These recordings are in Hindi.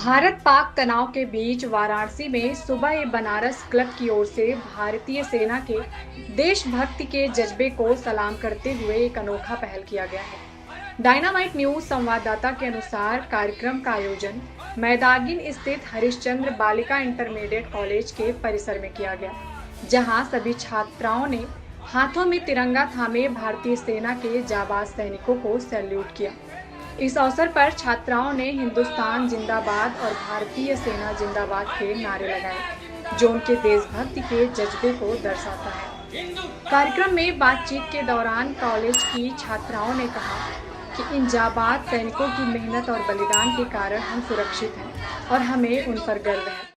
भारत पाक तनाव के बीच वाराणसी में सुबह बनारस क्लब की ओर से भारतीय सेना के देशभक्ति के जज्बे को सलाम करते हुए एक अनोखा पहल किया गया है। डायनामाइट न्यूज संवाददाता के अनुसार कार्यक्रम का आयोजन मैदागिन स्थित हरिश्चंद्र बालिका इंटरमीडिएट कॉलेज के परिसर में किया गया, जहां सभी छात्राओं ने हाथों में तिरंगा थामे भारतीय सेना के जाबाज सैनिकों को सैल्यूट किया। इस अवसर पर छात्राओं ने हिंदुस्तान जिंदाबाद और भारतीय सेना जिंदाबाद के नारे लगाए, जो उनके देशभक्ति के जज्बे को दर्शाता है। कार्यक्रम में बातचीत के दौरान कॉलेज की छात्राओं ने कहा कि इन जाबाज सैनिकों की मेहनत और बलिदान के कारण हम सुरक्षित हैं और हमें उन पर गर्व है।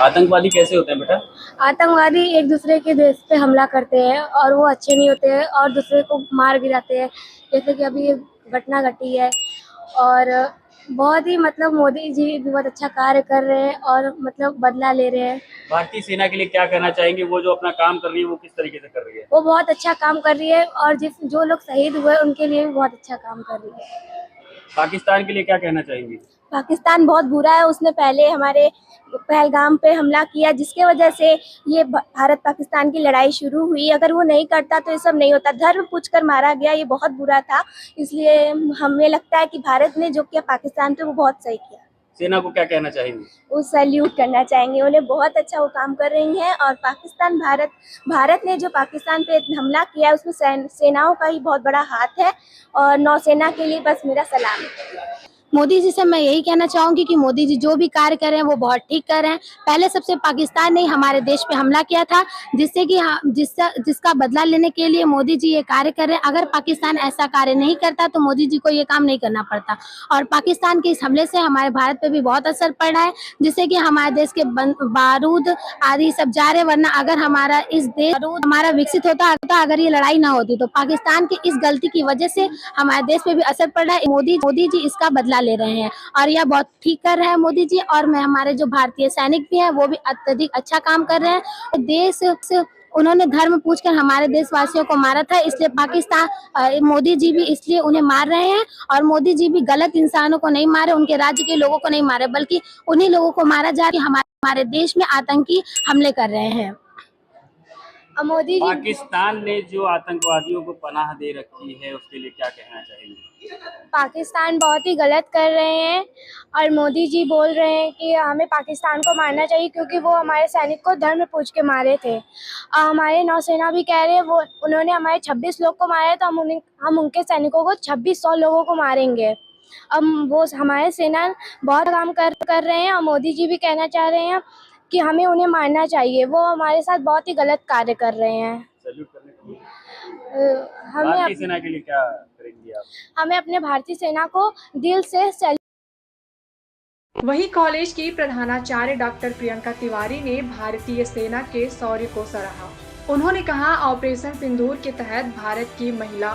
आतंकवादी कैसे होते हैं बेटा? आतंकवादी एक दूसरे के देश पे हमला करते हैं और वो अच्छे नहीं होते हैं और दूसरे को मार गिराते हैं, जैसे कि अभी घटना घटी है। और बहुत ही मोदी जी भी बहुत अच्छा कार्य कर रहे हैं और बदला ले रहे हैं। भारतीय सेना के लिए क्या कहना चाहेंगे? वो जो अपना काम कर रही है वो किस तरीके से कर रही है? वो बहुत अच्छा काम कर रही है और जो लोग शहीद हुए उनके लिए भी बहुत अच्छा काम कर रही है। पाकिस्तान के लिए क्या कहना चाहेंगे? पाकिस्तान बहुत बुरा है, उसने पहले हमारे पहलगाम पे हमला किया, जिसके वजह से ये भारत पाकिस्तान की लड़ाई शुरू हुई। अगर वो नहीं करता तो ये सब नहीं होता। धर्म पूछकर मारा गया, ये बहुत बुरा था। इसलिए हमें लगता है कि भारत ने जो किया पाकिस्तान पे वो बहुत सही किया। सेना को क्या कहना चाहेंगे? वो सैल्यूट करना चाहेंगे, उन्हें बहुत अच्छा वो काम कर रही हैं। और भारत ने जो पाकिस्तान पे हमला किया है उसमें सेनाओं का ही बहुत बड़ा हाथ है और नौसेना के लिए बस मेरा सलाम है। मोदी जी से मैं यही कहना चाहूंगी कि मोदी जी जो भी कार्य कर रहे हैं वो बहुत ठीक कर रहे हैं। पहले सबसे पाकिस्तान ने हमारे देश पे हमला किया था, जिससे कि जिसका बदला लेने के लिए मोदी जी ये कार्य कर रहे हैं। अगर पाकिस्तान ऐसा कार्य नहीं करता तो मोदी जी को ये काम नहीं करना पड़ता। और पाकिस्तान के इस हमले से हमारे भारत पे भी बहुत असर पड़ रहा है, जिससे कि हमारे देश के बारूद आदि सब जा रहे। वरना अगर हमारा इस देश हमारा विकसित होता, अगर ये लड़ाई ना होती, तो पाकिस्तान की इस गलती की वजह से हमारे देश पे भी असर पड़ रहा है। मोदी जी इसका बदला ले रहे हैं और यह बहुत ठीक कर रहे हैं मोदी जी। और मैं हमारे जो भारतीय सैनिक भी हैं वो भी अत्यधिक अच्छा काम कर रहे हैं। देश से उन्होंने धर्म पूछकर हमारे देशवासियों को मारा था, इसलिए पाकिस्तान मोदी जी भी इसलिए उन्हें मार रहे हैं। और मोदी जी भी गलत इंसानों को नहीं मारे, उनके राज्य के लोगों को नहीं मारे, बल्कि उन्हीं लोगों को मारा जा रहा है हमारे देश में आतंकी हमले कर रहे हैं। मोदी जी पाकिस्तान ने जो आतंकवादियों को पनाह दे रखी है उसके लिए क्या कहना चाहेंगे? पाकिस्तान बहुत ही गलत कर रहे हैं और मोदी जी बोल रहे हैं कि हमें पाकिस्तान को मारना चाहिए, क्योंकि वो हमारे सैनिक को धर्म पूछ के मारे थे। हमारे नौसेना भी कह रहे हैं उन्होंने हमारे 26 लोग को मारा है, तो हम उनके सैनिकों को 2600 लोगों को मारेंगे। अब वो हमारे सेना बहुत काम कर रहे हैं और मोदी जी भी कहना चाह रहे हैं कि हमें उन्हें मारना चाहिए। वो हमारे साथ बहुत ही गलत कार्य कर रहे हैं। सैल्यूट करने के लिए हमें भारतीय सेना के लिए क्या करेंगी आप? हमें अपने भारतीय सेना को दिल से वहीं कॉलेज की प्रधानाचार्य डॉक्टर प्रियंका तिवारी ने भारतीय सेना के शौर्य को सराहा। उन्होंने कहा, ऑपरेशन सिंदूर के तहत भारत की महिला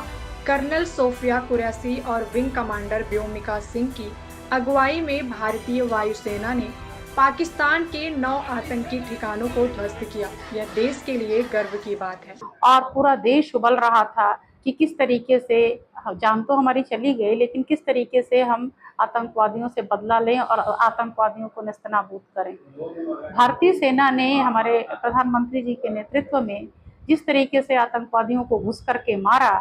कर्नल सोफिया कुरैशी और विंग कमांडर व्योमिका सिंह की अगुवाई में भारतीय वायुसेना ने पाकिस्तान के 9 आतंकी ठिकानों को ध्वस्त किया। यह देश के लिए गर्व की बात है। और पूरा देश उबल रहा था कि किस तरीके से जान तो हमारी चली गई, लेकिन किस तरीके से हम आतंकवादियों से बदला लें और आतंकवादियों को नेस्तनाबूद करें। भारतीय सेना ने हमारे प्रधानमंत्री जी के नेतृत्व में जिस तरीके से आतंकवादियों को घुस करके मारा,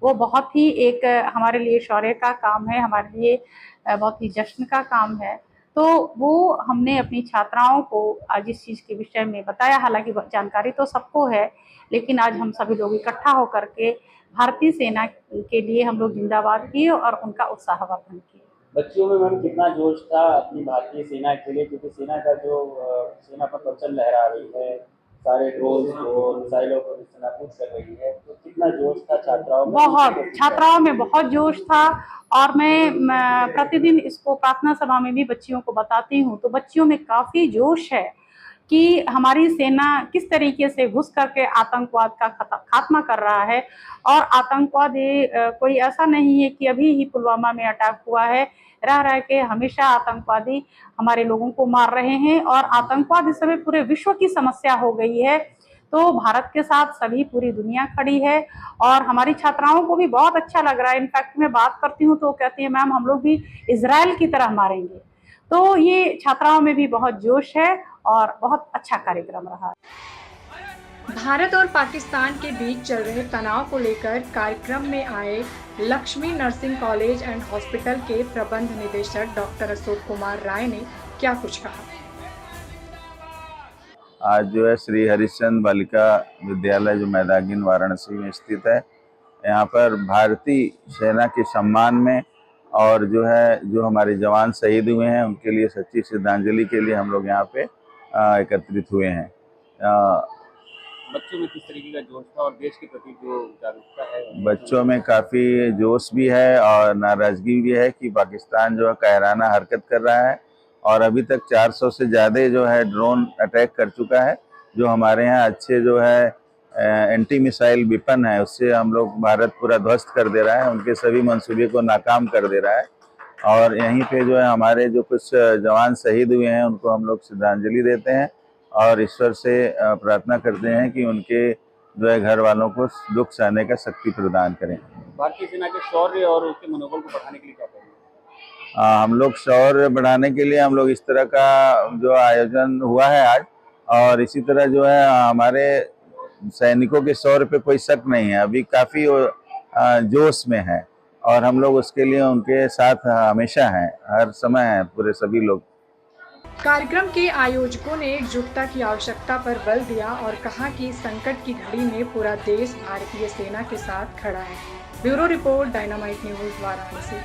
वो बहुत ही एक हमारे लिए शौर्य का काम है, हमारे लिए बहुत ही जश्न का काम है। तो वो हमने अपनी छात्राओं को आज इस चीज़ के विषय में बताया। हालांकि जानकारी तो सबको है, लेकिन आज हम सभी लोग इकट्ठा होकर के भारतीय सेना के लिए हम लोग जिंदाबाद किए और उनका उत्साहवर्धन किए। बच्चियों में मैम कितना जोश था अपनी भारतीय सेना के लिए, क्योंकि सेना का जो सेना पर परचम लहरा रही है, सारे ड्रोन को मिसाइलों को नेस्तनाबूद कर रही है, तो कितना जोश था छात्राओं में? बहुत, छात्राओं में बहुत जोश था। और मैं प्रतिदिन इसको प्रार्थना सभा में भी बच्चियों को बताती हूँ, तो बच्चियों में काफ़ी जोश है कि हमारी सेना किस तरीके से घुस करके आतंकवाद का खात्मा कर रहा है। और आतंकवाद कोई ऐसा नहीं है कि अभी ही पुलवामा में अटैक हुआ है, रह के हमेशा आतंकवादी हमारे लोगों को मार रहे हैं। और आतंकवाद इस समय पूरे विश्व की समस्या हो गई है। तो भारत के साथ सभी पूरी दुनिया खड़ी है और हमारी छात्राओं को भी बहुत अच्छा लग रहा है। इनफैक्ट मैं बात करती हूँ तो कहती है, मैम हम लोग भी इजराइल की तरह मारेंगे। तो ये छात्राओं में भी बहुत जोश है और बहुत अच्छा कार्यक्रम रहा। भारत और पाकिस्तान के बीच चल रहे तनाव को लेकर कार्यक्रम में आए Lakshmi nursing college and hospital के प्रबंध निदेशक डॉक्टर अशोक कुमार राय ने क्या कुछ कहा। आज जो है श्री हरिश्चंद्र बालिका विद्यालय जो मैदागिन वाराणसी में स्थित है, यहाँ पर भारतीय सेना के सम्मान में और जो है जो हमारे जवान शहीद हुए हैं उनके लिए सच्ची श्रद्धांजलि के लिए हम लोग यहाँ पे एकत्रित हुए हैं। बच्चों में किस तरीके का जोश था और देश के प्रति जो जागरूकता है? बच्चों में काफ़ी जोश भी है और नाराज़गी भी है कि पाकिस्तान जो है कायराना हरकत कर रहा है और अभी तक 400 से ज़्यादा जो है ड्रोन अटैक कर चुका है। जो हमारे यहाँ अच्छे जो है एंटी मिसाइल वेपन है उससे हम लोग भारत पूरा ध्वस्त कर दे रहा है, उनके सभी मंसूबे को नाकाम कर दे रहा है। और यहीं पे जो है हमारे जो कुछ जवान शहीद हुए हैं उनको हम लोग श्रद्धांजलि देते हैं और ईश्वर से प्रार्थना करते हैं कि उनके जो है घर वालों को दुख सहने का शक्ति प्रदान करें। भारतीय सेना के शौर्य और उसके मनोबल को बढ़ाने के लिए क्या करेंगे? हम लोग शौर्य बढ़ाने के लिए हम लोग इस तरह का जो आयोजन हुआ है आज, और इसी तरह जो है हमारे सैनिकों के शौर्य पे कोई शक नहीं है, अभी काफ़ी जोश में है और हम लोग उसके लिए उनके साथ हमेशा हैं, हर समय हैं पूरे सभी लोग। कार्यक्रम के आयोजकों ने एकजुटता की आवश्यकता पर बल दिया और कहा कि संकट की घड़ी में पूरा देश भारतीय सेना के साथ खड़ा है। Bureau report, dynamite news, Varanasi.